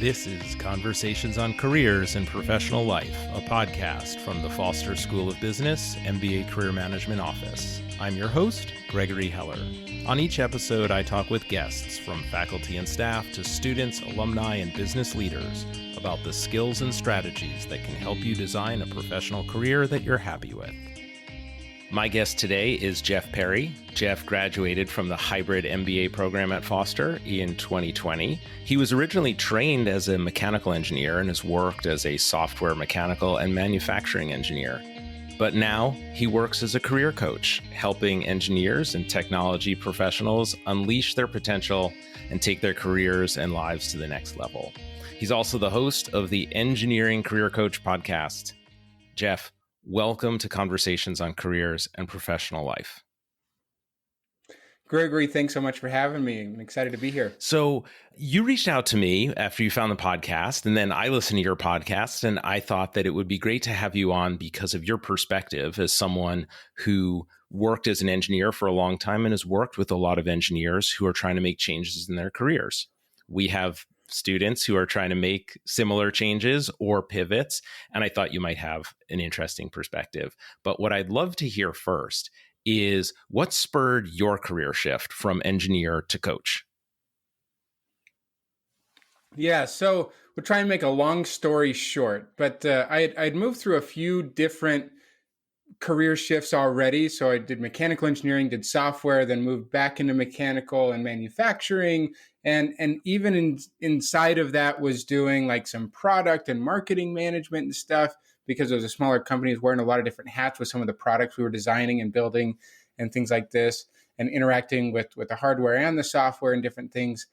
This is Conversations on Careers and Professional Life, a podcast from the Foster School of Business MBA Career Management Office. I'm your host, Gregory Heller. On each episode, I talk with guests from faculty and staff to students, alumni, and business leaders about the skills and strategies that can help you design a professional career that you're happy with. My guest today is Jeff Perry. Jeff graduated from the hybrid MBA program at Foster in 2020. He was originally trained as a mechanical engineer and has worked as a software mechanical and manufacturing engineer. But now he works as a career coach, helping engineers and technology professionals unleash their potential and take their careers and lives to the next level. He's also the host of the Engineering Career Coach podcast. Jeff, welcome to Conversations on Careers and Professional Life. Gregory, thanks so much for having me. I'm excited to be here. So you reached out to me after you found the podcast, and then I listened to your podcast, and I thought that it would be great to have you on because of your perspective as someone who worked as an engineer for a long time and has worked with a lot of engineers who are trying to make changes in their careers. We have students who are trying to make similar changes or pivots, and I thought you might have an interesting perspective. But what I'd love to hear first is what spurred your career shift from engineer to coach? Yeah, so we'll try and make a long story short, but I'd moved through a few different career shifts already. So I did mechanical engineering, did software, then moved back into mechanical and manufacturing. And even inside of that was doing like some product and marketing management and stuff, because it was a smaller company, wearing a lot of different hats with some of the products we were designing and building and things like this, and interacting with the hardware and the software and different things.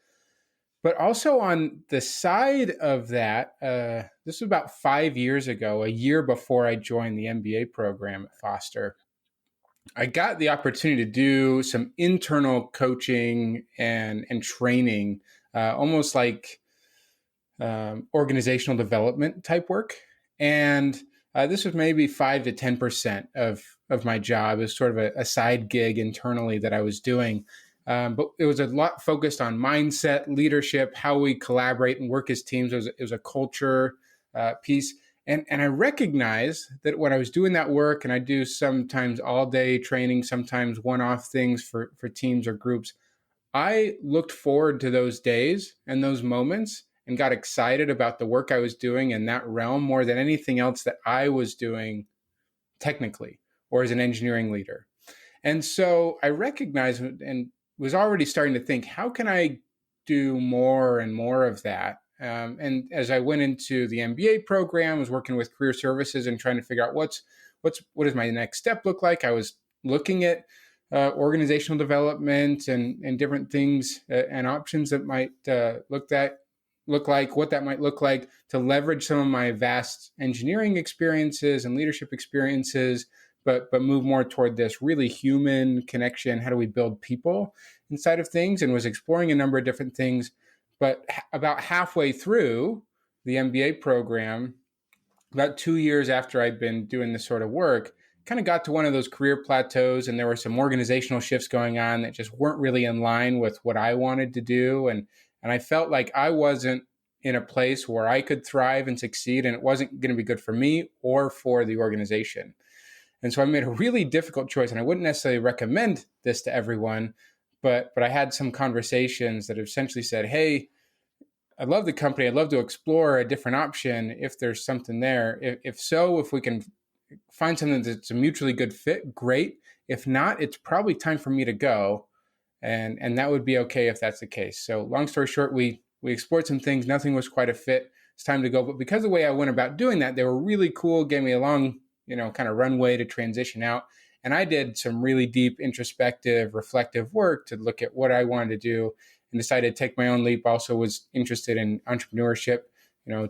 But also on the side of that, this was about 5 years ago, a year before I joined the MBA program at Foster, I got the opportunity to do some internal coaching and training, almost like organizational development type work. And this was maybe 5 to 10% of my job. It was sort of a side gig internally that I was doing. But it was a lot focused on mindset, leadership, how we collaborate and work as teams. It was a culture piece. And I recognized that when I was doing that work, and I do sometimes all-day training, sometimes one-off things for teams or groups, I looked forward to those days and those moments and got excited about the work I was doing in that realm more than anything else that I was doing technically or as an engineering leader. And so I recognized and was already starting to think, how can I do more and more of that? And as I went into the MBA program, I was working with career services and trying to figure out what does my next step look like. I was looking at organizational development and different things and options that might look like, what that might look like to leverage some of my vast engineering experiences and leadership experiences, but move more toward this really human connection. How do we build people inside of things? And was exploring a number of different things. But about halfway through the MBA program, about 2 years after I'd been doing this sort of work, kind of got to one of those career plateaus, and there were some organizational shifts going on that just weren't really in line with what I wanted to do. And I felt like I wasn't in a place where I could thrive and succeed, and it wasn't going to be good for me or for the organization. And so I made a really difficult choice, and I wouldn't necessarily recommend this to everyone, but I had some conversations that essentially said, hey, I love the company. I'd love to explore a different option if there's something there. If we can find something that's a mutually good fit, great. If not, it's probably time for me to go. And that would be okay if that's the case. So long story short, we explored some things. Nothing was quite a fit. It's time to go. But because of the way I went about doing that, they were really cool, gave me a long, kind of runway to transition out. And I did some really deep, introspective, reflective work to look at what I wanted to do and decided to take my own leap. Also was interested in entrepreneurship,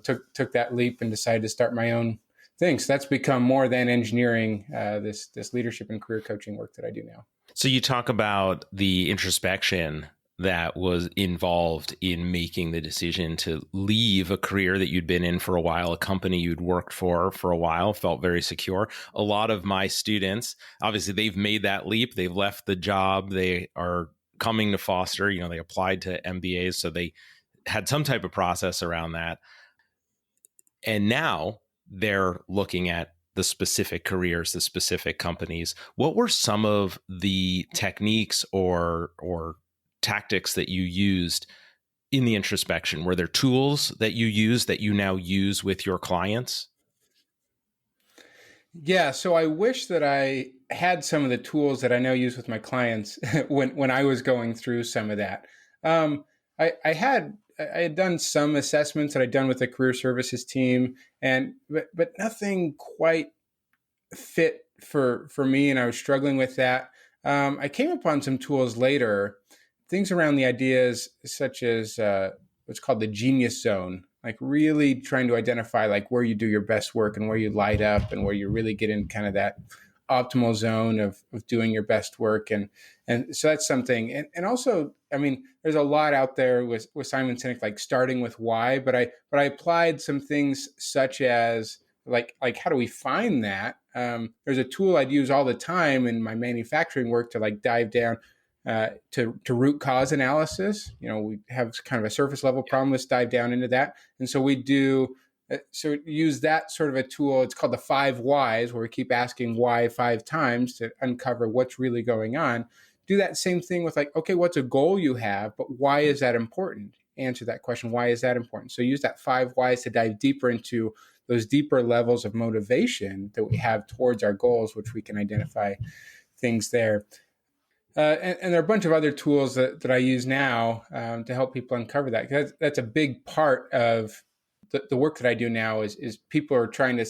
took that leap and decided to start my own thing. So that's become more than engineering, this leadership and career coaching work that I do now. So you talk about the introspection that was involved in making the decision to leave a career that you'd been in for a while, a company you'd worked for a while, felt very secure. A lot of my students, obviously, they've made that leap. They've left the job. They are coming to Foster. They applied to MBAs, so they had some type of process around that. And now they're looking at the specific careers, the specific companies. What were some of the techniques or tactics that you used in the introspection? Were there tools that you used that you now use with your clients? Yeah, so I wish that I had some of the tools that I now use with my clients when I was going through some of that. Um, I had done some assessments that I'd done with the career services team, and but nothing quite fit for me, and I was struggling with that. I came upon some tools later, things around the ideas such as what's called the genius zone, like really trying to identify like where you do your best work and where you light up and where you really get in kind of that optimal zone of doing your best work. And so that's something. And also, I mean, there's a lot out there with Simon Sinek, like starting with why, but I applied some things such as like how do we find that? There's a tool I'd use all the time in my manufacturing work to like dive down to root cause analysis. You know, we have kind of a surface level problem. Let's dive down into that. And so we do, so use that sort of a tool. It's called the 5 whys, where we keep asking why 5 times to uncover what's really going on. Do that same thing with like, okay, what's a goal you have, but why is that important? Answer that question. Why is that important? So use that 5 whys to dive deeper into those deeper levels of motivation that we have towards our goals, which we can identify things there. And there are a bunch of other tools that I use now to help people uncover that. That's a big part of the work that I do now is people are trying to,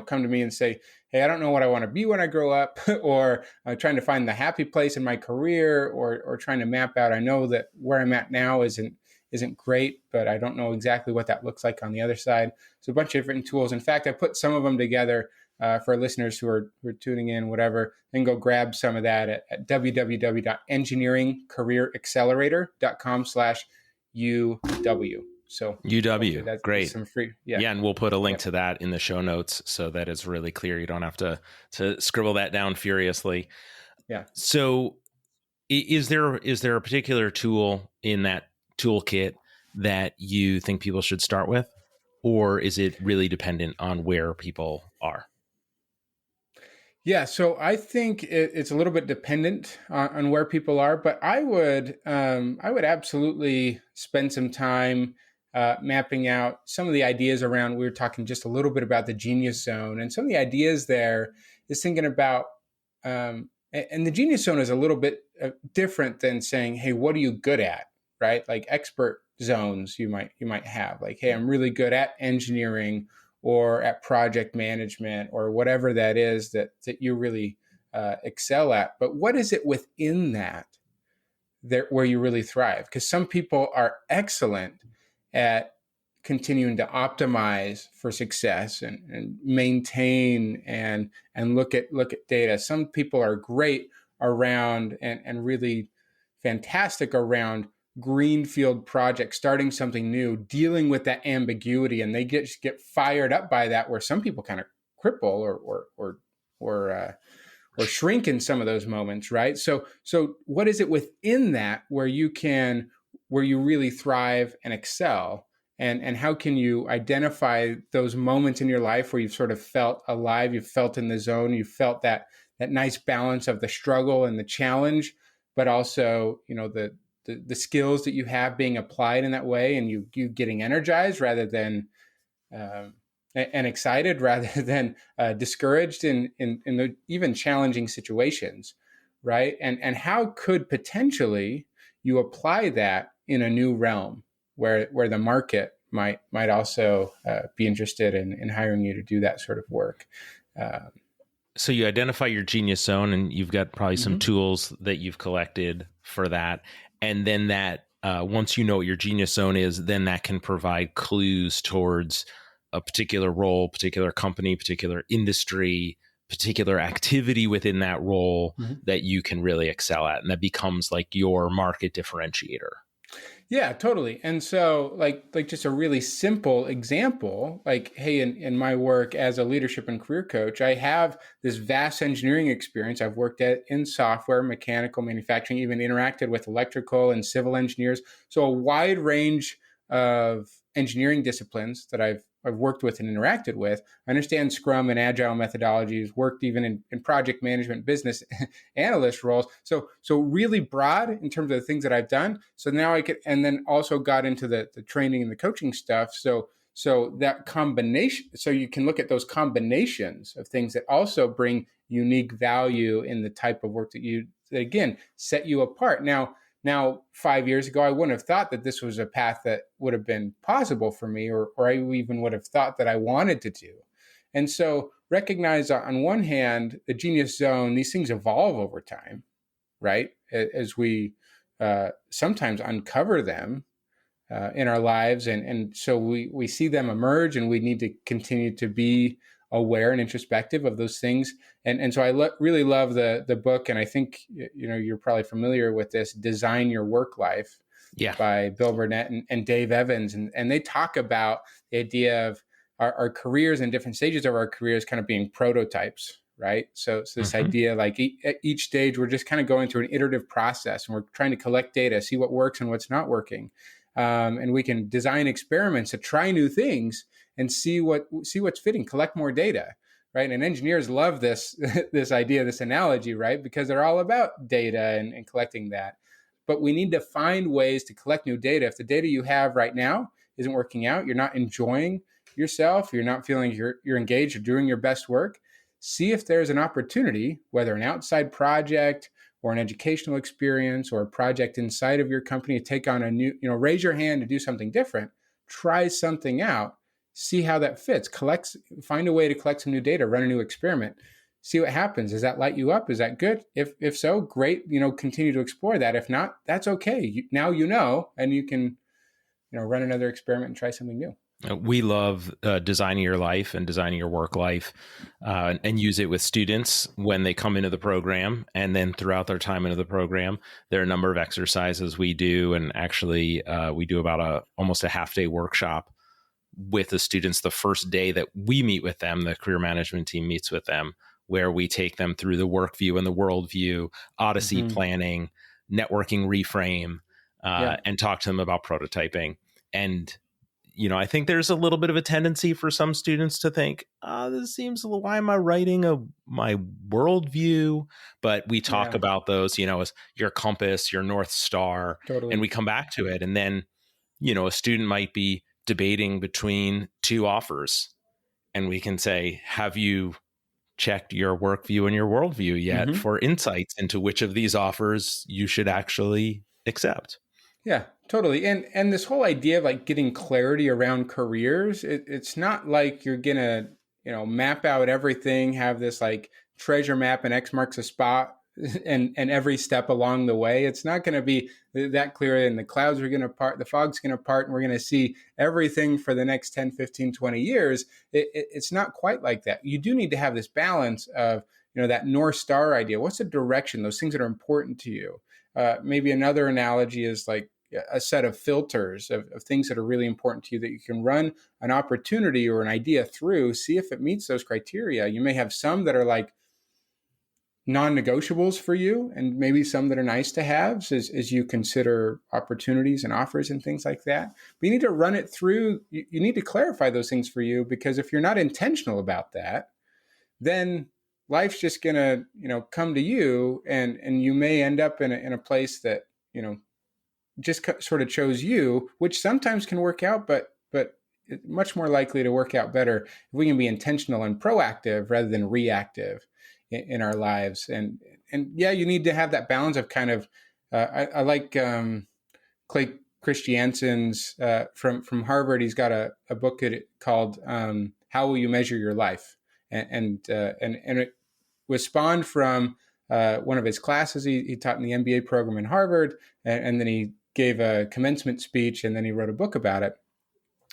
come to me and say, hey, I don't know what I want to be when I grow up, or trying to find the happy place in my career, or trying to map out, I know that where I'm at now isn't great, but I don't know exactly what that looks like on the other side. So a bunch of different tools. In fact, I put some of them together for listeners who are tuning in, whatever, then go grab some of that at www.engineeringcareeraccelerator.com/UW. So UW, that's great. some free, yeah, and we'll put a link to that in the show notes so that it's really clear. You don't have to scribble that down furiously. Yeah. So is there a particular tool in that toolkit that you think people should start with, or is it really dependent on where people are? Yeah, so I think it's a little bit dependent on where people are, but I would absolutely spend some time mapping out some of the ideas around. We were talking just a little bit about the genius zone, and some of the ideas there is thinking about, and the genius zone is a little bit different than saying, hey, what are you good at, right? Like expert zones you might have, like, hey, I'm really good at engineering, or at project management, or whatever that is that you really excel at. But what is it within that where you really thrive? Because some people are excellent at continuing to optimize for success and maintain and look at data. Some people are great around and really fantastic around greenfield project, starting something new, dealing with that ambiguity, and they get fired up by that. Where some people kind of cripple or shrink in some of those moments, right? So what is it within that where you really thrive and excel, and how can you identify those moments in your life where you've sort of felt alive, you've felt in the zone, you've felt that nice balance of the struggle and the challenge, but also the skills that you have being applied in that way, and you getting energized rather than and excited rather than discouraged in the even challenging situations, right? And how could potentially you apply that in a new realm where the market might also be interested in hiring you to do that sort of work. So you identify your genius zone, and you've got probably some tools that you've collected for that. And then that once you know what your genius zone is, then that can provide clues towards a particular role, particular company, particular industry, particular activity within that role that you can really excel at. And that becomes like your market differentiator. Yeah, totally. And so like just a really simple example, like, hey, in my work as a leadership and career coach, I have this vast engineering experience. I've worked in software, mechanical, manufacturing, even interacted with electrical and civil engineers. So a wide range of engineering disciplines that I've worked with and interacted with. I understand Scrum and Agile methodologies, worked even in project management, business analyst roles. So really broad in terms of the things that I've done. So now I could, and then also got into the training and the coaching stuff. So that combination, so you can look at those combinations of things that also bring unique value in the type of work that again, set you apart. Now, 5 years ago, I wouldn't have thought that this was a path that would have been possible for me, or I even would have thought that I wanted to do. And so recognize on one hand, the genius zone, these things evolve over time, right? As we sometimes uncover them in our lives. And so we see them emerge, and we need to continue to be aware and introspective of those things. And so I really love the book. And I think, you're probably familiar with this, Design Your Work Life, by Bill Burnett and Dave Evans. And they talk about the idea of our careers and different stages of our careers kind of being prototypes, right? So this idea, like at each stage, we're just kind of going through an iterative process, and we're trying to collect data, see what works and what's not working. And we can design experiments to try new things and see what's fitting, collect more data, right? And engineers love this idea, this analogy, right? Because they're all about data and collecting that. But we need to find ways to collect new data. If the data you have right now isn't working out, you're not enjoying yourself, you're not feeling you're engaged, you're doing your best work, see if there's an opportunity, whether an outside project or an educational experience or a project inside of your company, to take on a new, raise your hand to do something different, try something out, see how that fits, find a way to collect some new data, run a new experiment, see what happens. Does that light you up? Is that good? If so, great, continue to explore that. If not, that's okay. Now and you can, run another experiment and try something new. We love designing your life and designing your work life, and use it with students when they come into the program, and then throughout their time into the program. There are a number of exercises we do, and actually we do about almost a half-day workshop with the students the first day that we meet with them. The career management team meets with them, where we take them through the work view and the world view, Odyssey planning, networking reframe, and talk to them about prototyping. And I think there's a little bit of a tendency for some students to think, this seems, why am I writing my worldview? But we talk about those, as your compass, your North Star, totally. And we come back to it. And then, a student might be debating between two offers, and we can say, have you checked your work view and your worldview yet for insights into which of these offers you should actually accept? Yeah, totally. And this whole idea of like getting clarity around careers, it's not like you're gonna, map out everything, have this like treasure map and X marks a spot and every step along the way. It's not going to be that clear, and the clouds are going to part, the fog's going to part, and we're going to see everything for the next 10, 15, 20 years. It's not quite like that. You do need to have this balance of, that North Star idea. What's the direction, those things that are important to you? Maybe another analogy is like a set of filters of things that are really important to you that you can run an opportunity or an idea through, see if it meets those criteria. You may have some that are like non-negotiables for you, and maybe some that are nice to have as you consider opportunities and offers and things like that. But you need to run it through. You need to clarify those things for you, because if you're not intentional about that, then life's just going to, come to you, and you may end up in a place that, just sort of chose you, which sometimes can work out, but it's much more likely to work out better if we can be intentional and proactive rather than reactive in our lives. And yeah, you need to have that balance of kind of, I like Clay Christensen's from Harvard. He's got a book called How Will You Measure Your Life? And it was spawned from one of his classes. He taught in the MBA program in Harvard, and then he gave a commencement speech, and then he wrote a book about it.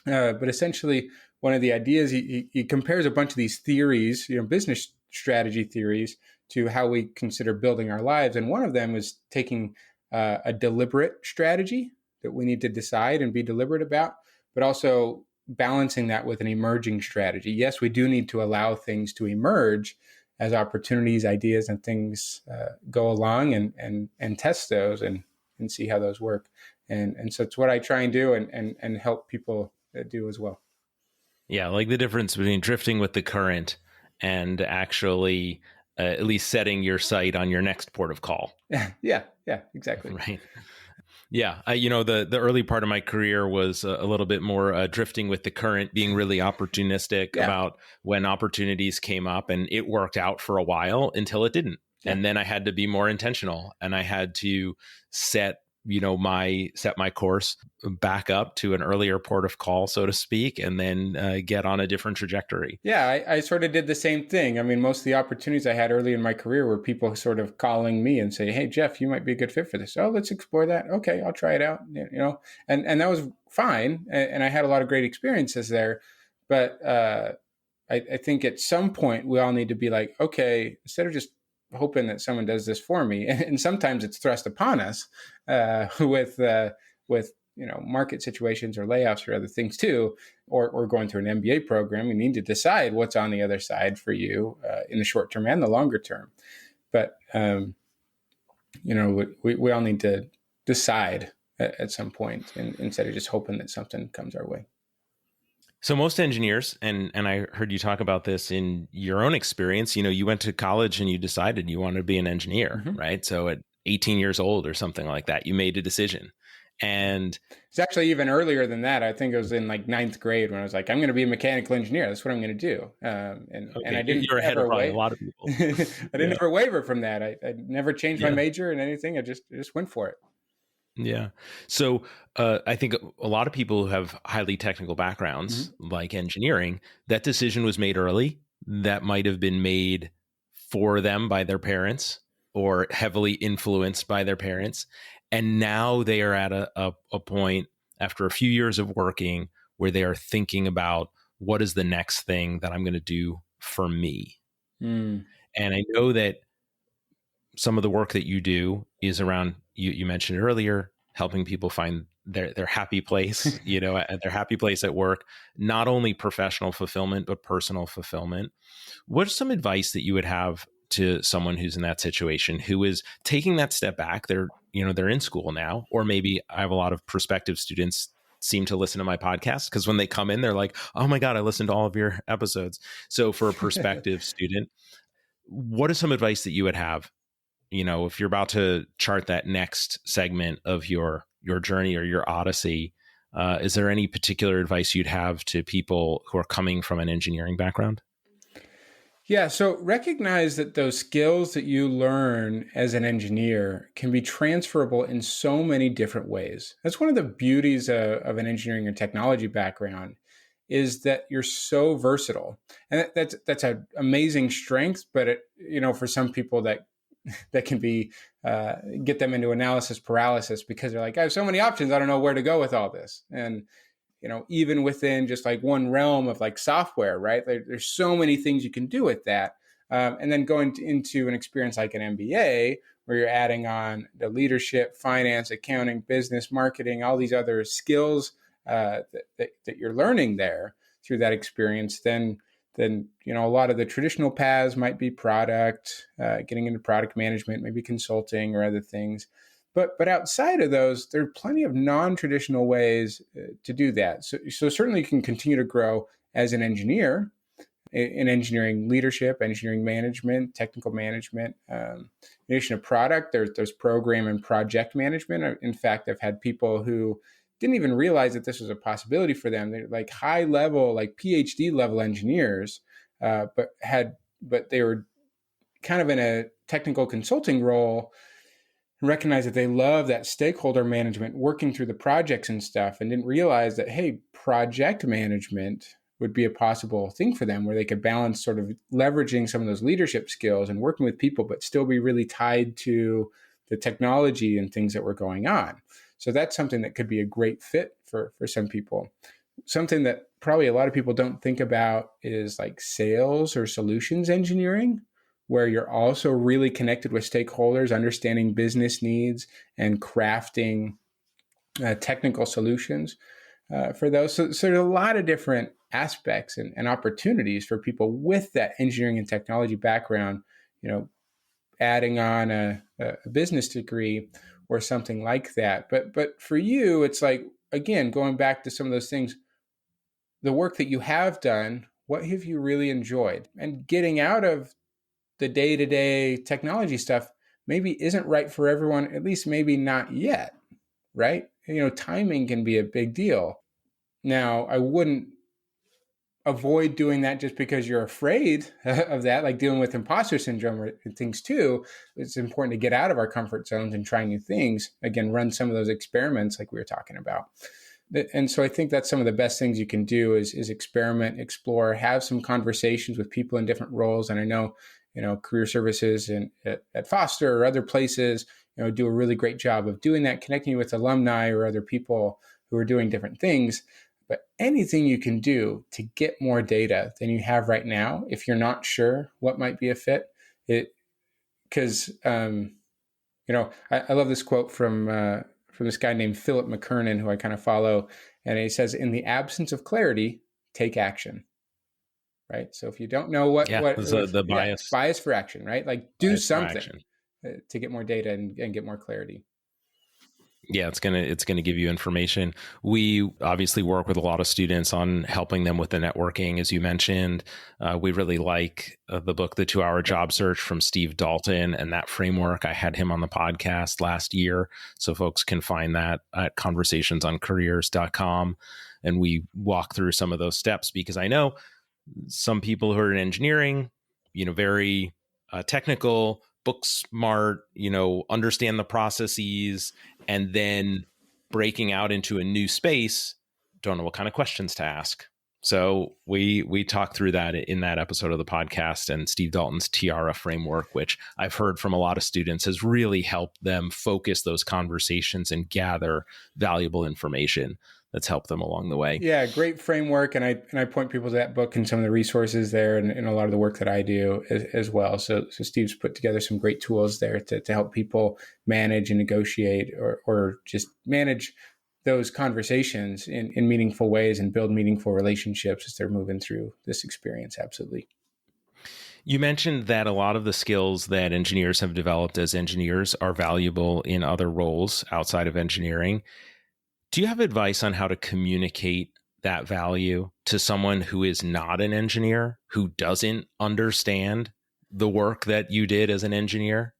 But essentially, one of the ideas, he compares a bunch of these theories, business strategy theories, to how we consider building our lives. And one of them is taking a deliberate strategy that we need to decide and be deliberate about, but also balancing that with an emerging strategy. Yes, we do need to allow things to emerge as opportunities, ideas, and things go along, and test those and see how those work. And so it's what I try and do and help people do as well. Yeah, like the difference between drifting with the current and actually at least setting your sight on your next port of call. Yeah, exactly. Right. Yeah, the early part of my career was a little bit more drifting with the current, being really opportunistic about when opportunities came up, and it worked out for a while until it didn't. Yeah. And then I had to be more intentional, and I had to set my course back up to an earlier port of call, so to speak, and then get on a different trajectory. Yeah, I sort of did the same thing. I mean, most of the opportunities I had early in my career were people sort of calling me and say, "Hey, Jeff, you might be a good fit for this. Oh, let's explore that. Okay, I'll try it out." And that was fine. And I had a lot of great experiences there. But I think at some point we all need to be like, okay, instead of just hoping that someone does this for me, and sometimes it's thrust upon us with market situations or layoffs or other things too, or going through an MBA program. You need to decide what's on the other side for you in the short term and the longer term. But we all need to decide at some point, instead of just hoping that something comes our way. So most engineers, and I heard you talk about this in your own experience, you went to college and you decided you wanted to be an engineer, mm-hmm. right? So at 18 years old or something like that, you made a decision. And it's actually even earlier than that. I think it was in like ninth grade when I was like, I'm going to be a mechanical engineer. That's what I'm going to do. And I didn't. You're ahead of a lot of people. I didn't ever waver from that. I never changed my major in anything. I just went for it. Yeah. So I think a lot of people who have highly technical backgrounds, mm-hmm. like engineering, that decision was made early. That might have been made for them by their parents or heavily influenced by their parents. And now they are at a point after a few years of working where they are thinking about what is the next thing that I'm going to do for me. Mm. And I know that some of the work that you do is around, you mentioned earlier, helping people find their happy place, their happy place at work, not only professional fulfillment, but personal fulfillment. What's some advice that you would have to someone who's in that situation, who is taking that step back? They're in school now, or maybe I have a lot of prospective students seem to listen to my podcast because when they come in, they're like, oh my God, I listened to all of your episodes. So for a prospective student, what is some advice that you would have, if you're about to chart that next segment of your journey or your odyssey? Is there any particular advice you'd have to people who are coming from an engineering background? Yeah, so recognize that those skills that you learn as an engineer can be transferable in so many different ways. That's one of the beauties of an engineering and technology background, is that you're so versatile. And that's an amazing strength, but for some people that can be get them into analysis paralysis, because they're like, I have so many options, I don't know where to go with all this. And even within just like one realm of like software, right? There's so many things you can do with that. And then going into an experience like an MBA, where you're adding on the leadership, finance, accounting, business, marketing, all these other skills that you're learning there through that experience, then a lot of the traditional paths might be product, getting into product management, maybe consulting or other things. But outside of those, there are plenty of non-traditional ways to do that. So certainly you can continue to grow as an engineer in engineering leadership, engineering management, technical management. In addition to product, there's program and project management. In fact, I've had people who didn't even realize that this was a possibility for them. They're like high level, like PhD level engineers, but they were kind of in a technical consulting role, and recognize that they love that stakeholder management, working through the projects and stuff, and didn't realize that, hey, project management would be a possible thing for them, where they could balance sort of leveraging some of those leadership skills and working with people, but still be really tied to the technology and things that were going on. So that's something that could be a great fit for some people. Something that probably a lot of people don't think about is like sales or solutions engineering, where you're also really connected with stakeholders, understanding business needs and crafting technical solutions for those. So there's a lot of different aspects and opportunities for people with that engineering and technology background, adding on a business degree, or something like that. But for you, it's like, again, going back to some of those things, the work that you have done, what have you really enjoyed? And getting out of the day-to-day technology stuff maybe isn't right for everyone, at least maybe not yet, right? Timing can be a big deal. Now, I wouldn't avoid doing that just because you're afraid of that, like dealing with imposter syndrome or things too. It's important to get out of our comfort zones and try new things. Again, run some of those experiments like we were talking about. And so I think that's some of the best things you can do is experiment, explore, have some conversations with people in different roles. And I know, career services at Foster or other places, do a really great job of doing that, connecting you with alumni or other people who are doing different things. But anything you can do to get more data than you have right now, if you're not sure what might be a fit, because I love this quote from this guy named Philip McKernan, who I kind of follow, and he says, "In the absence of clarity, take action." Right. So if you don't know the bias for action, right? Like do something to get more data and get more clarity. Yeah, it's gonna give you information. We obviously work with a lot of students on helping them with the networking, as you mentioned. We really like the book, The 2-Hour Job Search from Steve Dalton, and that framework. I had him on the podcast last year, so folks can find that at conversationsoncareers.com. And we walk through some of those steps because I know some people who are in engineering, very technical, book smart, understand the processes, and then breaking out into a new space, don't know what kind of questions to ask. So we talked through that in that episode of the podcast, and Steve Dalton's Tiara framework, which I've heard from a lot of students has really helped them focus those conversations and gather valuable information that's helped them along the way. Yeah, great framework. And I point people to that book and some of the resources there and a lot of the work that I do as well. So Steve's put together some great tools there to help people manage and negotiate or just manage those conversations in meaningful ways and build meaningful relationships as they're moving through this experience. Absolutely. You mentioned that a lot of the skills that engineers have developed as engineers are valuable in other roles outside of engineering. Do you have advice on how to communicate that value to someone who is not an engineer, who doesn't understand the work that you did as an engineer?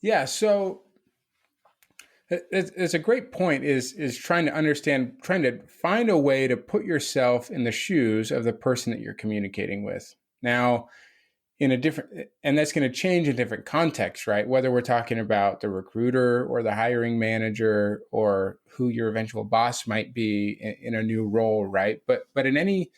Yeah, so it's a great point is trying to find a way to put yourself in the shoes of the person that you're communicating with. Now, and that's going to change in different contexts, right? Whether we're talking about the recruiter or the hiring manager or who your eventual boss might be in a new role, right? But in any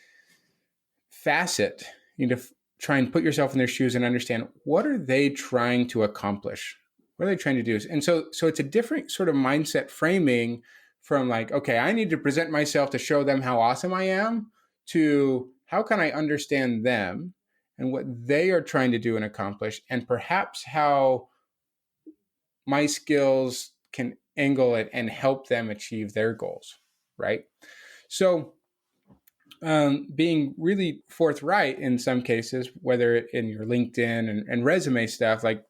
facet, you need to try and put yourself in their shoes and understand, what are they trying to accomplish? What are they trying to do? And so it's a different sort of mindset framing from like, okay, I need to present myself to show them how awesome I am, to how can I understand them and what they are trying to do and accomplish, and perhaps how my skills can angle it and help them achieve their goals, right? So being really forthright in some cases, whether in your LinkedIn and resume stuff, like,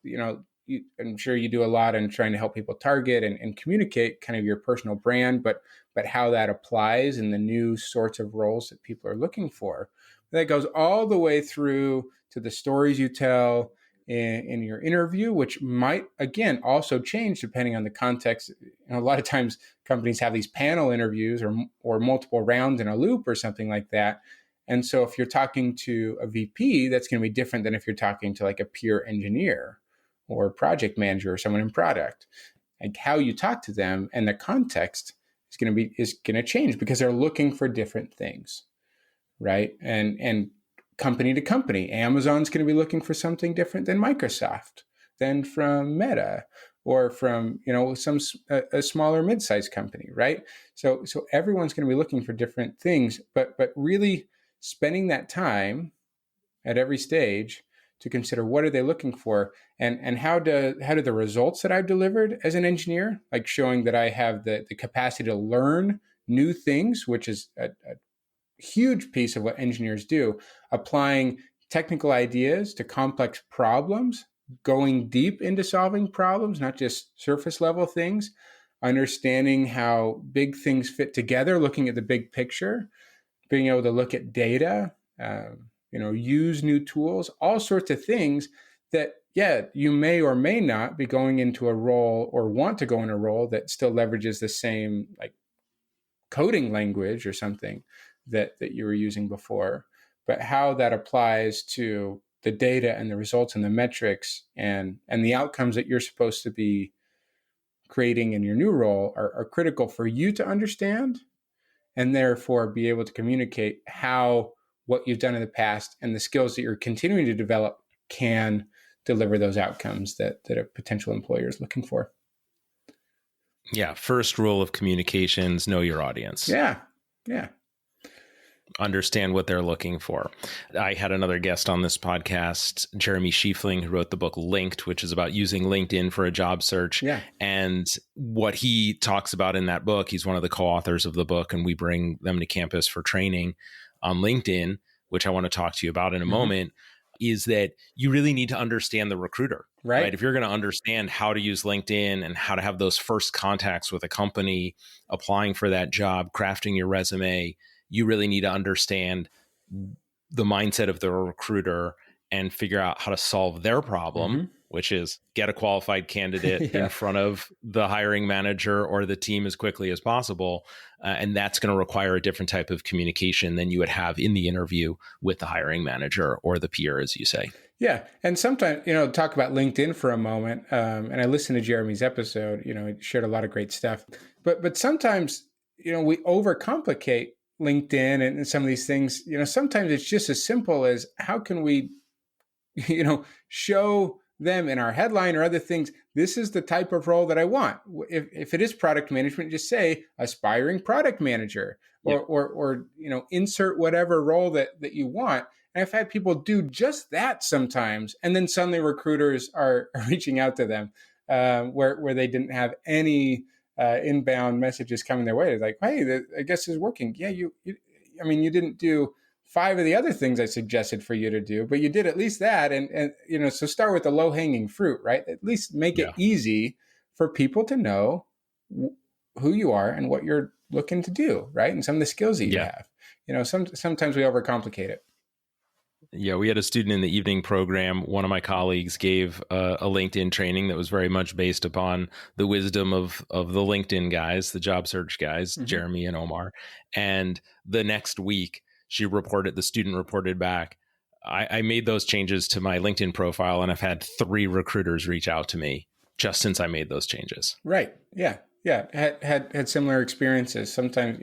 I'm sure you do a lot in trying to help people target and communicate kind of your personal brand, but how that applies in the new sorts of roles that people are looking for. That goes all the way through to the stories you tell in your interview, which might, again, also change depending on the context. A lot of times companies have these panel interviews or multiple rounds in a loop or something like that. And so if you're talking to a VP, that's going to be different than if you're talking to like a pure engineer or a project manager or someone in product. Like how you talk to them and the context is going to change because they're looking for different things. Right. And company to company, Amazon's going to be looking for something different than Microsoft, than from Meta, or from, a smaller mid-sized company. Right. So everyone's going to be looking for different things, but really spending that time at every stage to consider what are they looking for and how do the results that I've delivered as an engineer, like showing that I have the capacity to learn new things, which is a huge piece of what engineers do, applying technical ideas to complex problems going deep into solving problems, not just surface level things, understanding how big things fit together, looking at the big picture, being able to look at data, use new tools, all sorts of things that, yeah, you may or may not be going into a role or want to go in a role that still leverages the same like coding language or something that you were using before, but how that applies to the data and the results and the metrics and the outcomes that you're supposed to be creating in your new role are critical for you to understand, and therefore be able to communicate how what you've done in the past and the skills that you're continuing to develop can deliver those outcomes that a potential employer is looking for. Yeah. First rule of communications, know your audience. Yeah. Understand what they're looking for. I had another guest on this podcast, Jeremy Schiefling, who wrote the book Linked, which is about using LinkedIn for a job search. Yeah. And what he talks about in that book, he's one of the co-authors of the book, and we bring them to campus for training on LinkedIn, which I want to talk to you about in a moment, is that you really need to understand the recruiter, right? If you're going to understand how to use LinkedIn and how to have those first contacts with a company, applying for that job, crafting your resume, you really need to understand the mindset of the recruiter and figure out how to solve their problem, which is get a qualified candidate in front of the hiring manager or the team as quickly as possible. And that's going to require a different type of communication than you would have in the interview with the hiring manager or the peer, as you say. Yeah. And sometimes, talk about LinkedIn for a moment. And I listened to Jeremy's episode, he shared a lot of great stuff. But sometimes, we overcomplicate LinkedIn and some of these things. Sometimes it's just as simple as how can we, show them in our headline or other things, this is the type of role that I want. If it is product management, just say aspiring product manager or insert whatever role that you want. And I've had people do just that sometimes. And then suddenly recruiters are reaching out to them where they didn't have any inbound messages coming their way. It's like, hey, I guess it's working. Yeah, you didn't do 5 of the other things I suggested for you to do, but you did at least that. And so start with the low hanging fruit, right? At least make it easy for people to know who you are and what you're looking to do, right? And some of the skills that you have. Sometimes we overcomplicate it. Yeah, we had a student in the evening program. One of my colleagues gave a LinkedIn training that was very much based upon the wisdom of the LinkedIn guys, the job search guys, Jeremy and Omar. And the next week, the student reported back, I made those changes to my LinkedIn profile, and I've had 3 recruiters reach out to me just since I made those changes. Right. Yeah. Had similar experiences. Sometimes,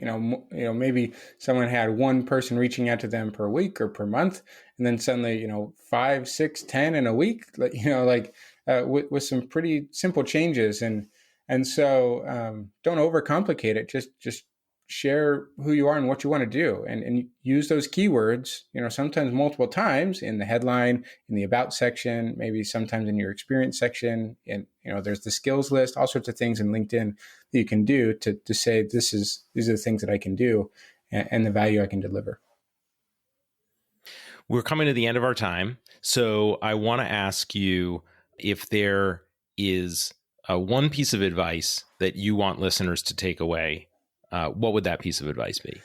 maybe someone had one person reaching out to them per week or per month, and then suddenly, 5, 6, 10 in a week, with some pretty simple changes. And so don't overcomplicate it. Just share who you are and what you want to do, and use those keywords, sometimes multiple times in the headline, in the about section, maybe sometimes in your experience section. And, there's the skills list, all sorts of things in LinkedIn that you can do to say, these are the things that I can do and the value I can deliver. We're coming to the end of our time. So I want to ask you if there is one piece of advice that you want listeners to take away. What would that piece of advice be?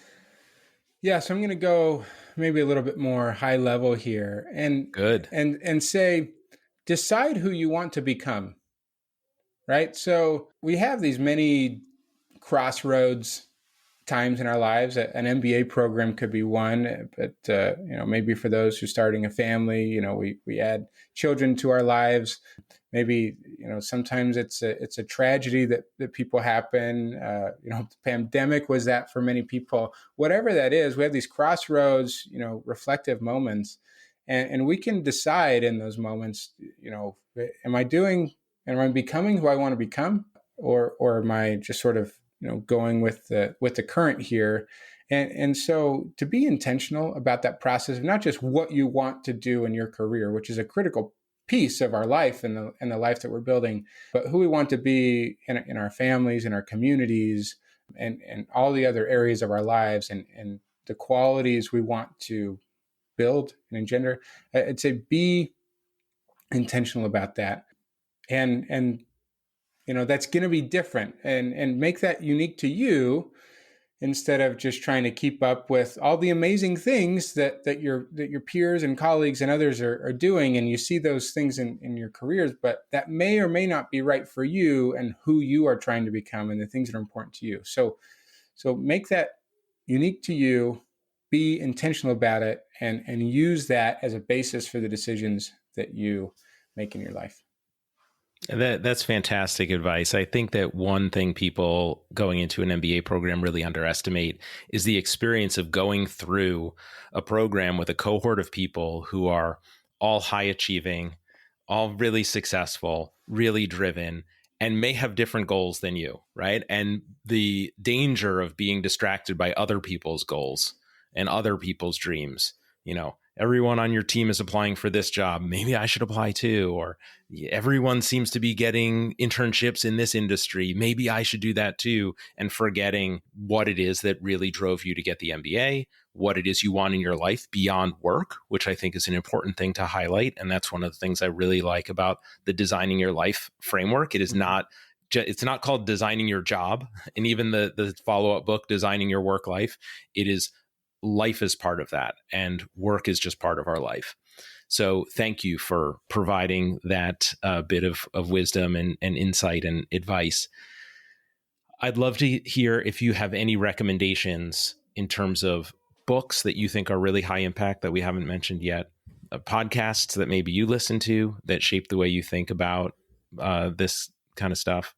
Yeah, so I'm going to go maybe a little bit more high level here, and say, decide who you want to become. Right. So we have these many crossroads times in our lives. An MBA program could be one, but maybe for those who are starting a family, we add children to our lives. Maybe sometimes it's a tragedy that people happen. The pandemic was that for many people. Whatever that is, we have these crossroads, reflective moments, and we can decide in those moments. Am I becoming who I want to become, or am I just sort of going with the current here? And so to be intentional about that process of not just what you want to do in your career, which is a critical piece of our life and the life that we're building, but who we want to be in our families, in our communities, and all the other areas of our lives, and the qualities we want to build and engender. I'd say be intentional about that. And that's going to be different, and make that unique to you, instead of just trying to keep up with all the amazing things that your peers and colleagues and others are doing. And you see those things in your careers, but that may or may not be right for you and who you are trying to become and the things that are important to you. So make that unique to you, be intentional about it, and use that as a basis for the decisions that you make in your life. That's fantastic advice. I think that one thing people going into an MBA program really underestimate is the experience of going through a program with a cohort of people who are all high achieving, all really successful, really driven, and may have different goals than you, right? And the danger of being distracted by other people's goals and other people's dreams. Everyone on your team is applying for this job. Maybe I should apply too. Or everyone seems to be getting internships in this industry. Maybe I should do that too. And forgetting what it is that really drove you to get the MBA, what it is you want in your life beyond work, which I think is an important thing to highlight. And that's one of the things I really like about the Designing Your Life framework. It's not called Designing Your Job. And even the follow-up book, Designing Your Work Life, it is life is part of that, and work is just part of our life. So thank you for providing that bit of wisdom and insight and advice. I'd love to hear if you have any recommendations in terms of books that you think are really high impact that we haven't mentioned yet, podcasts that maybe you listen to that shape the way you think about this kind of stuff,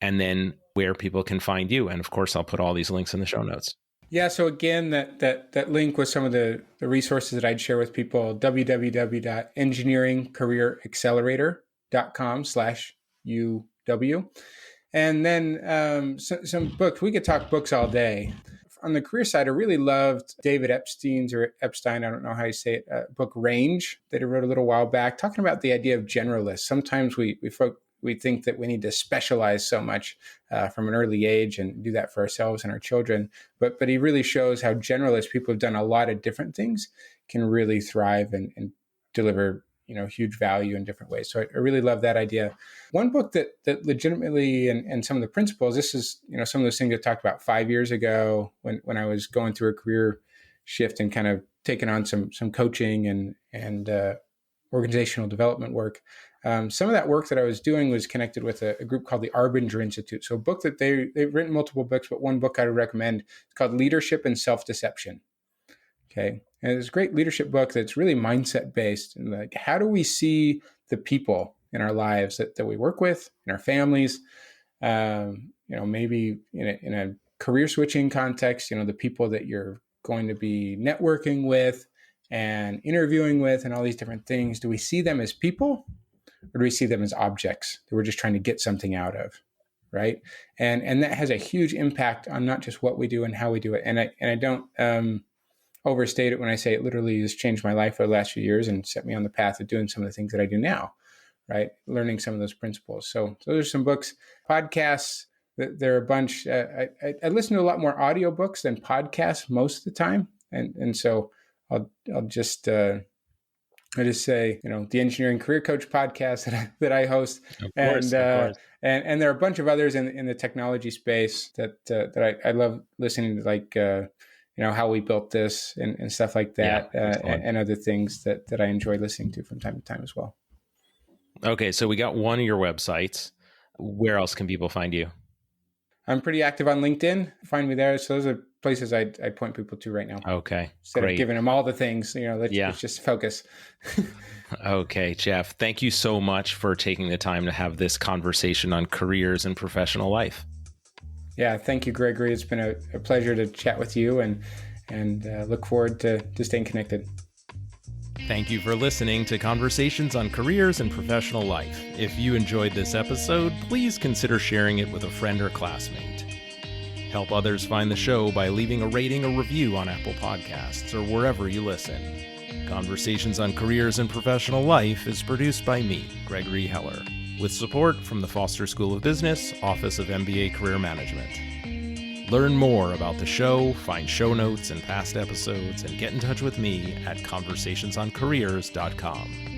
and then where people can find you. And of course, I'll put all these links in the show notes. Yeah. So again, that link with some of the resources that I'd share with people, www.engineeringcareeraccelerator.com/UW. And then some books. We could talk books all day. On the career side, I really loved David Epstein, I don't know how you say it, book Range that he wrote a little while back, talking about the idea of generalists. Sometimes we think that we need to specialize so much from an early age and do that for ourselves and our children. But he really shows how generalist people have done a lot of different things can really thrive and deliver huge value in different ways. So I really love that idea. One book that legitimately and some of the principles, this is some of those things I talked about 5 years ago when I was going through a career shift and kind of taking on some coaching and organizational development work. Some of that work that I was doing was connected with a group called the Arbinger Institute. So a book that they've written multiple books, but one book I would recommend is called Leadership and Self-Deception. Okay. And it's a great leadership book that's really mindset based. And like, how do we see the people in our lives that we work with, in our families, maybe in a career switching context, the people that you're going to be networking with and interviewing with and all these different things. Do we see them as people, or do we see them as objects that we're just trying to get something out of? Right. And that has a huge impact on not just what we do and how we do it. And I don't overstate it when I say it literally has changed my life over the last few years and set me on the path of doing some of the things that I do now. Right. Learning some of those principles. So those are some books. Podcasts, there are a bunch. I listen to a lot more audiobooks than podcasts most of the time. And so I'll just say, the Engineering Career Coach podcast that I host, of course. And there are a bunch of others in the technology space that I love listening to, like how we built this and stuff like that, and other things that I enjoy listening to from time to time as well. Okay, so we got one of your websites. Where else can people find you? I'm pretty active on LinkedIn. Find me there. So those are places I point people to right now. Okay, instead great. of giving them all the things, let's just focus. Okay, Jeff, thank you so much for taking the time to have this conversation on careers and professional life. Yeah, thank you, Gregory. It's been a pleasure to chat with you, and look forward to staying connected. Thank you for listening to Conversations on Careers and Professional Life. If you enjoyed this episode, please consider sharing it with a friend or classmate. Help others find the show by leaving a rating or review on Apple Podcasts or wherever you listen. Conversations on Careers and Professional Life is produced by me, Gregory Heller, with support from the Foster School of Business, Office of MBA Career Management. Learn more about the show, find show notes and past episodes, and get in touch with me at conversationsoncareers.com.